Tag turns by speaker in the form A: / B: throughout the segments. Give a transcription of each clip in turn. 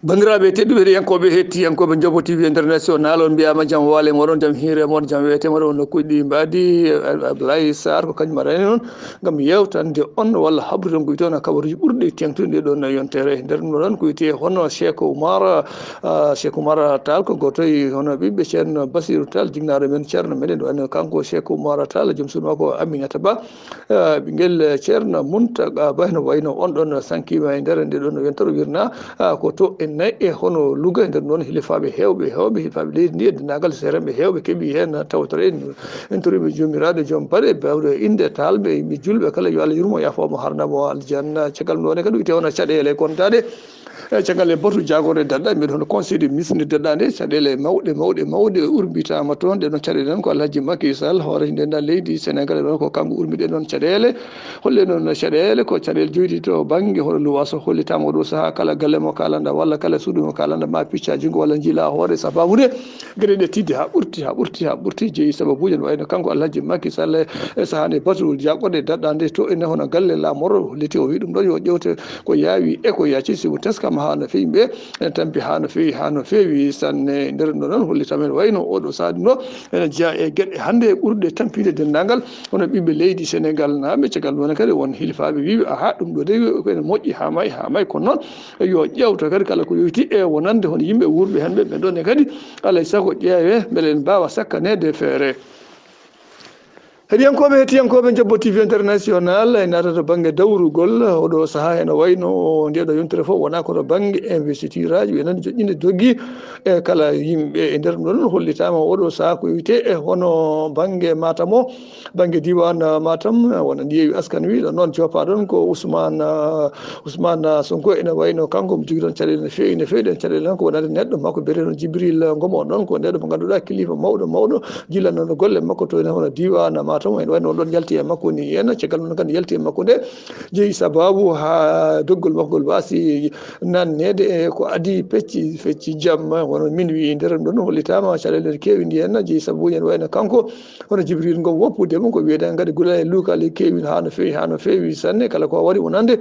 A: bandiraɓe tedduɓe yankoɓe hetti yankoɓe Ndjobbo TV international on mbiyama jaam waale moɗon jaam hiire moɗon jaam wetemoɗo on nokkuji mbadi Abdoulaye Sarr ko kañum arani noon gam yewtande on walla habrude on ko wiyete on kabaruji ɓurɗi tengtude nde ɗon yontere nder ɗum ɗon ko wiyete hono Cheikh Oumar Tall ko goto e hono ɓiɓɓe ceerno Basirou Tall jinnaɗo men ceerno meɗen ɗo anne kanko Cheikh Oumar Tall joom suudu makko Aminata Ba ɓinguel ceerno Mountaga Ba no wayno on ɗon sankima e nder nde ɗon yontere wirna ko to nayi e hono Louga nder noon hilifaɓe hewɓe hilifaɓe leydi ndi e dendagal serenɓe hewɓe keeɓi hen tawtore en toriɓe jomiraɗo joom baɗe bawɗe inde talɓe yimɓe julɓe kala yo Allah yurmo yafomo harnamo aljanna caggal ɗum ɗone kadi wiyete hono caɗele kontade caggal e batu jagore daɗɗa mbiɗa hono conseil de ministre nde daɗɗa nde caɗele mawɗe urmbitama toon ɗe ɗon caɗele noon ko Alhaji Macky Sall hoore ndenda leydi Sénégal e ɗon ko kanko urmiɗe noon caɗele holle noon caɗele ko caɗele joyɗi to banggue hono luwaso hollitama oɗo saaha kala galle mo kalanda walla kala suudu mo kalanda ma piccaji ngo walla jiila hoore sababude gueɗe ɗe tidde ha ɓurti jeeyi sababuji ne wayno kanko Alhaji Macky Sall e sahane batu jagoɗe daɗɗa nde to ene hono galle lamoro holliti o wi ɗum ɗon yo ƴewte ko yaawi e ko yaaci simo teskama ha no fewi ɓe ene tampi ha no fewi sanne nder ɗo noon hollitamen wayno oɗo saaha ɗum ɗo ene jeeya e gueɗe hande ɓurɗe tampide dendagal hono ɓiɓɓe leydi Sénégal naaɓe caggal ɗum kadi won hilifaɓe wiɓe aha ɗum ɗo de ene moƴƴi ha maayi kono noon yo ƴewta kadi kala ko yowiti e wonande hono yimɓe wurɓe hen ɓe ɗon e kadi alay saago ƴeewe beele en mbawa sakkanede feere hettiyankoɓe Ndjobbo TV international e natata banggue dawrugol oɗo saaha ene wayno ndeɗo yontere fof wona koto banggue investiture aji ɓe nani joƴƴinde dogui e kala yimɓe e nder ɗum ɗon hollitama oɗo saaha ko wiyete e hono banggue Matam o banggue diwan Matam wona Yeewi Askan Wi ɗon noon jopaɗon ko Ousmane Sonko ene wayno kanko mo jogui ɗon caɗele no fewi ɗen caɗele noon ko wonande neɗɗo makko biyete ɗon Djibril Ngom on ɗon ko neɗɗo mo ganduɗa kilifa mawɗo jillannono golle makko to ene hono diwan Matam en wayno on ɗon yalti e makko ni henna caggal ɗum kandi yalti e makko nde jeeyi sababu ha doggol makko ngol wasi nannede e ko adi fecci jamma wono min wi nder ɗum ɗon hollitama caɗele kewi ndi henna jeeyi sababuji en wayno kanko hono Djibril Ngom woppudema ko wiyete gadi gula e luukali kewi ha no fewi sanne kala ko waɗi wonande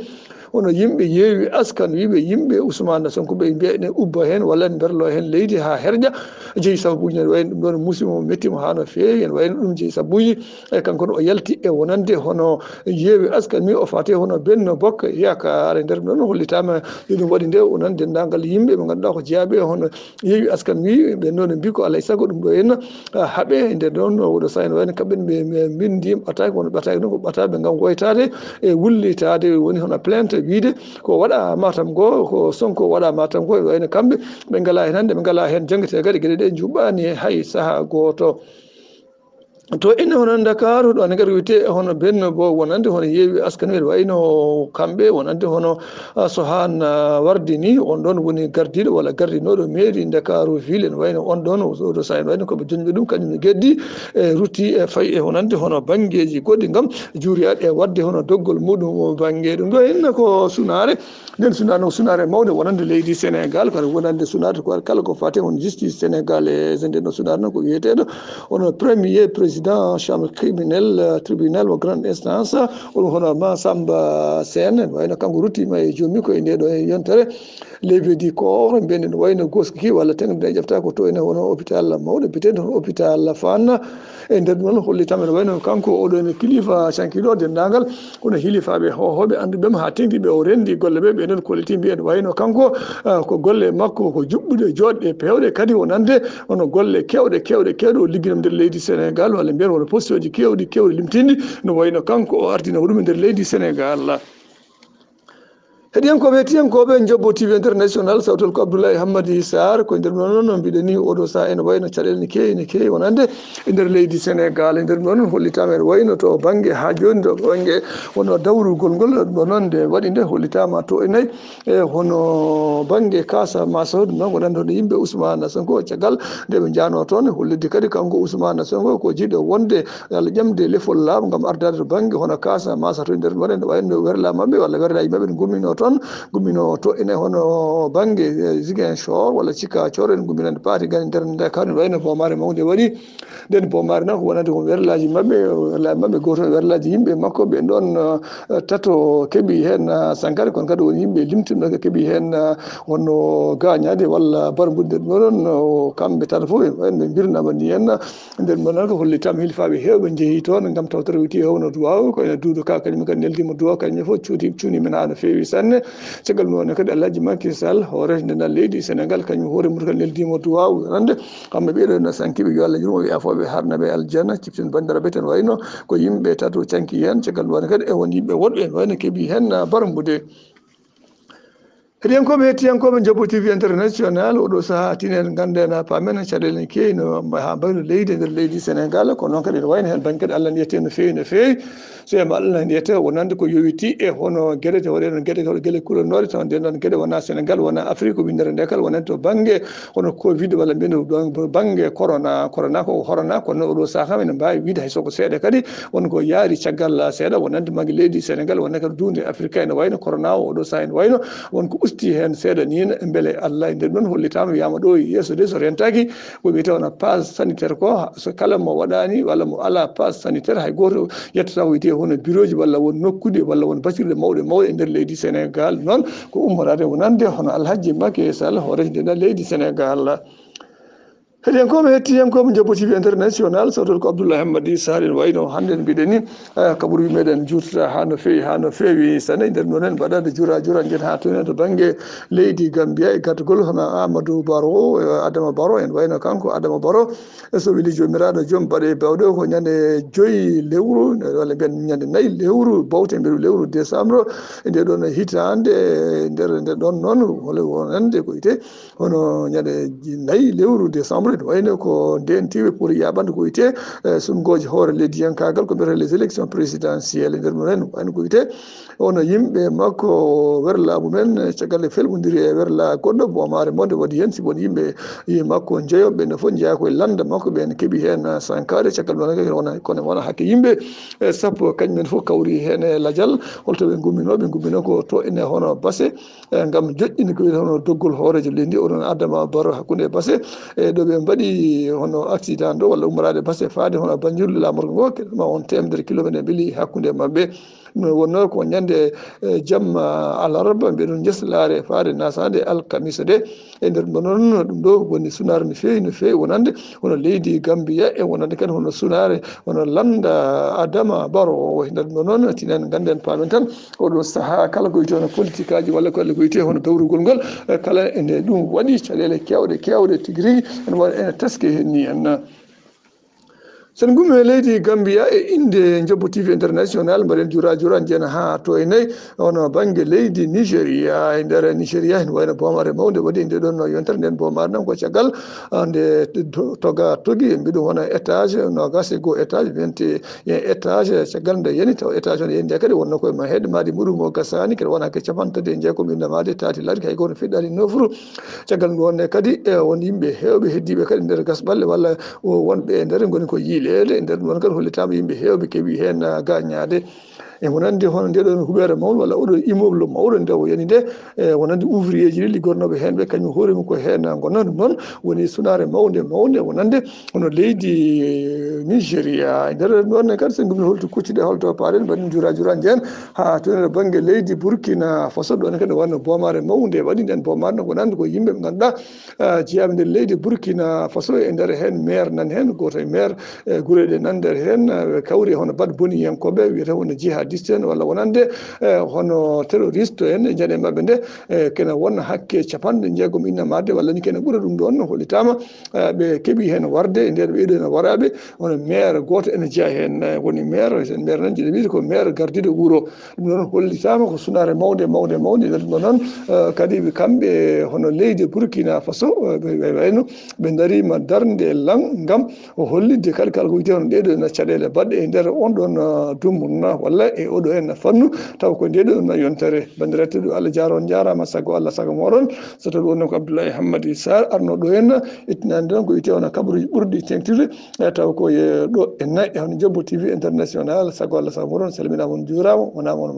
A: hono yimɓe Yeewi Askan Wi ɓe yimɓe Ousmane Sonko ɓe mbiya ene ubba hen walla en berlo hen leydi ha herƴa jeeyi sababuji en wayno ɗum ɗon musidɗo mettimo ha no fewi en wayno ɗum jeeyi sababuji e kanko o yalti e wonande hono Yeewi Askan Wi o fate hono Benno Bokk Yakar e nder ɗum ɗon hollitama ɗum waɗi nde wonande dendagal yimɓe ɓe ganduɗa ko jeeyaɓe hono Yeewi Askan Wi ɓe noon mbi ko alay saago ɗum ɗo henna haaɓe nder ɗon oɗo saaha ene wayno kamɓe ɓe bindi ɓataki wono ɓataki ɗon ko ɓataɓe gam woytade e wullitade woni hono plainte wiide ko waɗa Matam go ko Sonko waɗa Matam go e wayno kamɓe ɓe ngala hen hande ɓe ngala hen jangate kadi gueɗe ɗe juɓɓani hay saaha goto to ene hono Dakar ɗo ane kadi wiyete hono Benno bo wonande hono Yeewi Askan Wi wayno kamɓe wonande hono Sohane Wardini on ɗon woni gardiɗo walla gardinoɗo mairie Dakaru ville ne wayno on ɗon oɗo saaha ne wayno koɓe joñɓe ɗum kañum ne gueddi e rutti e fayi e wonande hono banggueji goɗɗi gam juuriyaɗe e wadde hono doggol muɗum banggue ɗum ɗo henna ko sunare nden sunare mawde wonande leydi Sénégal kono wonande sunare ko kala ko fate on justice Sénégal e nden ɗo sunare noon ko wiyeteɗo hono premier président chambre criminel tribunal mo grande instance on hono Massamba Sène wayno kanko ruttima e jomum ko e ndeɗo e yontere levedi ko mbiyande no wayno goski walla tengde ƴefta ko to ene wono hôpital mawɗo bitede hono hôpital Fann e nder ɗum noon hollitama ne wayno kanko oɗo ene kilifa cankiɗo dendagal kono hilifaɓe hohoɓe anduɓema ha tengtiɓe o rendi golle ɓe ɓeɗon kolliti mbiyen wayno kanko ko golle makko ko juɓɓude joɗɗe pewɗe kadi wonande hono golle kewɗe o ligguino nder leydi Sénégal walla mbiyen wono poste uji kewɗi limtindi no wayno kanko o ardino ɗum nder leydi Sénégal hettiyankoɓe Ndjobbo TV international sawtol ko Abdoulaye Sarr ko nder ɗon noon mbiɗen ni oɗo saaha ene wayno caɗele ne kewi wonande e nder leydi Sénégal e nder ɗum ɗon hollitama ene wayno to banggue ha joni to banggue wono dawrugol ngol ɗo noon nde waɗi nde hollitama to e nayyi e hono banggue Casamance ɗum noon wonande hono yimɓe Ousmane Sonko caggal nde ɓe jano toon hollidde kadi kanko Ousmane Sonko ko jiiɗo wonde Allah ƴamde lefol laamu gam ardade to banggue hono Casamance to e nder ɗum waɗa ene wayno werla mabɓe walla werlaji mabɓe ne gummino toon gummino to ene hono banggue Ziguinchor walla Ziguinchor en gumminande paati gani nder Dakar ne wayno bomare mawde waɗi nden bomare noon ko wonande ko werlaji mabɓe goto werlaji yimɓe makko ɓe ɗon tato keeɓi hen sankare kono kadi woni yimɓe limtinɗo ko keeɓi hen wonno gañade walla barbudde ɗon kamɓe tata foof ɓe birnama ni henna nden mo noon ko hollitama hilfaɓe hewɓe jeehi toon gam tawtore witi hewno duwaw ko ene duudu ka kañum kadi neldima duwaw kañum fof cuuni men ha no fewi sanne caggal none kadi Alhaji Macky Sall hoorete ndendan leydi Sénégal kañum hoore mum kadi neldima duwaw rande kamɓe ɓeɗo no sankiɓe yo Allah yurmo yafoɓe harnaɓe aljanna ciftin bandiraɓe ten wayno ko yimɓe tato canki hen caggal none kadi e won yimɓe woɗɓe en wayno keeɓi hen barambude heɗiyankoɓe hettiyankoɓe Ndjobbo TV international oɗo saaha tinen ganden paamen caɗele keewi no ha mbayno leydi nder leydi Sénégal kono noon kadi ne wayno hen banggue kadi Allah ndiyete no fewi no fewi so wiyama Allah ndiyete wonande ko yowiti e hono gueɗe te waɗe gueɗe kulannoɗe taw nden noon gueɗe wona Sénégal wona Afrique ko windere nde kala wonande to banggue hono Covid walla mbiyen banggue corona ko horona kono oɗo saaha kam ene mbawi wiide hay soko seeɗa kadi wonko yaari caggal seeɗa wonande maggue leydi Sénégal wonande kadi dunde Afrique ene wayno corona o oɗo saaha ene wayno wonko usti hen seeɗa nina beele Allah nden ɗon hollitama wiyama ɗo yeeso de so rentaki ko wiyete wona passe sanitaire ko so kala mo waɗani walla mo ala passe sanitaire hay goto yettata ko wiyete hono bureau ji walla won nokkude walla won basirɗe mawɗe e nder leydi Sénégal noon ko ummorade wonande hono Alhaji Macky Sall hoorete ndenɗan leydi Sénégal heɗiyankoɓe hettiyankoɓe Ndjobbo TV international sawtata ko Abdoulaye Sarr en wayno hande en mbiɗen ni kaɓuru meɗen jutata ha no fewi sanne nder noon en mbaɗade jura jen ha toon to banggue leydi Gambia e gaddugol hono Amadou Baro Adama Baro en wayno kanko Adama Baro so weli jomiraɗo joom baɗe bawɗe ko ñande 5 lewru walla mbiyen ñande 4 lewru bawte mbiɗo lewru décembre e nde ɗon hitande nder ɗon noon wonande ko yite hono ñande 4 lewru décembre ɗum wayno ko ndentiɓe pour yaɓande ko wiyete sungoje hoore leydi yankagal ko mbiyete les élections présidentielles nder ɗum en wayno ko wiyete ono yimɓe makko werlamu men caggal felɓodiri e werla goɗɗo bomare monde waɗi hen si won yimɓe makko jeeyoɓe no foof jeeya koye landa makko ɓen keeɓi hen sankare caggal ɗon kono wona hakke yimɓe sappo kañumen foof kawri hen e ladial holto ɓe gummino ko to ene hono basse gam joƴƴini ko wiyete hono doggol hoorejo leydi oɗon Adama Baro hakkude basse e ɗo ɓe mbaɗi hono accident ɗo walla ummorade basse faade hono banjurle lamorgo ngo keɗma on temedere kilométre e beeli hakkude mabɓe ɗum wonno ko ñande jamma alarba mbiɗon jeslare faade nasade alkamisa de e nder ɗum noon ɗum ɗo woni sunare no fewi wonande hono leydi Gambia e wonande kadi hono sunare hono landa Adama Baro o nder ɗum noon tinen ganden paamen tan oɗo saaha kala ko wiyete hono politique aji walla ko wiyete hono dawrugol ngol kala ene ɗum waɗi caɗele kewɗe tigui rigui ene waɗa ene teske hen ni en sen gummi e leydi Gambia e inde Ndjobbo TV international mbaɗen jura jeena ha to e nayyi hono banggue leydi Nigéria e nder Nigéria ene wayno bomare mawde waɗi nde ɗon yontere nden bomare noon ko caggal nde togui mbiɗum wona étage nogas e goho étage 21 étage caggal nde yani taw étage on yani nde kadi wonno koye heede madi muɗum o gasani kadi wona hakke capantati e jeegom innamade tati laabi hay goto feɗɗani nofru caggal wonne kadi won yimɓe hewɓe heddiɓe kadi nder gasɓalle walla wonɓe e nder goni ko yiilede e nder ɗum kadi hollitama yimɓe hewɓe keeɓi hen gañade e wonande hono ndeɗon huɓere mawɗo walla oɗo immeuble mawɗo nde o yani nde e wonande ouvrier ji ɗi liggotonoɓe hen ɓe kañum hoore mum ko hen gonno ɗum noon woni sunare mawde wonande hono leydi Nigéria e nder ɗon kadi sen gummi holto kucciɗe holto paren mbaɗi jura jen ha toon banggue leydi Burkina Faso ɗon kadi wanno bomare mawde waɗi nden bomare no wonande ko yimɓe ɓe ganduɗa jeeyaɓe nder leydi Burkina Faso e nder hen maire nan hen goto e maire guureɗe nan nder hen kawri hono bat boni yankoɓe wiyete hono jihadiste en walla wonande hono terroriste en e jaɗe mabɓe nde kene wonna hakke capanɗe jeegom innamade walla ni kene ɓuura ɗum ɗon hollitama ɓe keeɓi hen warde e nder ɓeɗo ene waraɓe hono maire goto ene jeeya hen woni maire nan jiɗe wiide ko maire gardiɗo wuuro ɗum noon hollitama ko sunare mawde nder ɗum noon kadi kamɓe hono leydi Burkina Faso ɓe wayno ɓe darima darde gam hollidde kala ko wiyete hono ɗeɗo no caɗele baɗɗe e nder on ɗon dumunna walla e oɗo hen fannu taw ko ndeɗo no yontere bandiraɓe ɗo Allah jaron jarama sago Allah sago moɗon so tawi wonno ko Abdoulaye Sarr arnoɗo hen ittinande noon ko wiyete hono kabaruji ɓurɗi tengtude taw koye ɗo e nayyi hono Ndjobbo TV international sago Allah sago moɗon salminama on jurama wonama on